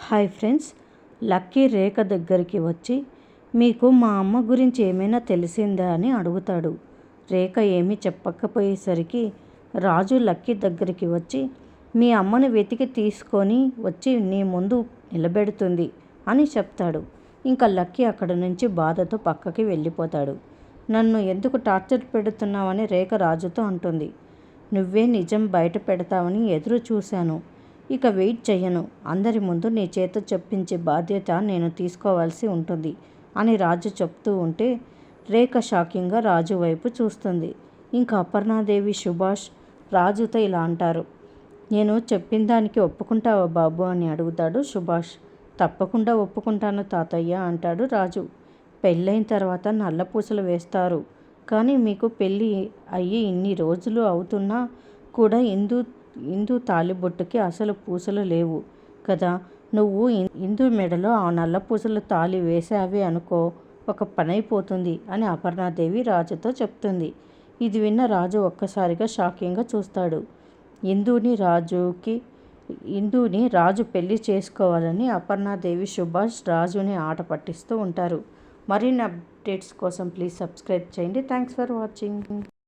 Hi friends, lucky రేఖ దగ్గరికి వచ్చి మీకు మా అమ్మ గురించి ఏమైనా తెలిసిందా అని అడుగుతాడు. రేఖ ఏమీ చెప్పకపోయేసరికి రాజు లక్కీ దగ్గరికి వచ్చి మీ అమ్మను వెతికి తీసుకొని వచ్చి నీ ముందు నిలబెడుతుంది అని చెప్తాడు. ఇంకా లక్కీ అక్కడ నుంచి బాధతో పక్కకి వెళ్ళిపోతాడు. నన్ను ఎందుకు టార్చర్ పెడుతున్నావని రేఖ రాజుతో అంటుంది. నువ్వే నిజం బయట పెడతావని ఎదురు చూశాను. ఇక వెయిట్ చెయ్యను. అందరి ముందు నీ చేత చెప్పించే బాధ్యత నేను తీసుకోవాల్సి ఉంటుంది అని రాజు చెప్తూ ఉంటే రేఖ షాకింగ్గా రాజు వైపు చూస్తుంది. ఇంకా అపర్ణాదేవి, సుభాష్ రాజుతో ఇలా అంటారు. నేను చెప్పిన దానికి ఒప్పుకుంటావా బాబు అని అడుగుతాడు సుభాష్. తప్పకుండా ఒప్పుకుంటాను తాతయ్య అంటాడు రాజు. పెళ్ళైన తర్వాత నల్ల పూసలు వేస్తారు, కానీ మీకు పెళ్ళి అయ్యి ఇన్ని రోజులు అవుతున్నా కూడా ఇందు తాళిబొట్టుకి అసలు పూసలు లేవు కదా. నువ్వు ఇందు మెడలో ఆ నల్ల పూసలు తాళి వేసావే అనుకో, ఒక పనైపోతుంది అని అపర్ణాదేవి రాజుతో చెప్తుంది. ఇది విన్న రాజు ఒక్కసారిగా షాకింగ్గా చూస్తాడు. ఇందుని రాజు పెళ్లి చేసుకోవాలని అపర్ణాదేవి, సుభాష్ రాజుని ఆట పట్టిస్తూ ఉంటారు. మరిన్ని అప్డేట్స్ కోసం ప్లీజ్ సబ్స్క్రైబ్ చేయండి. Thanks for watching.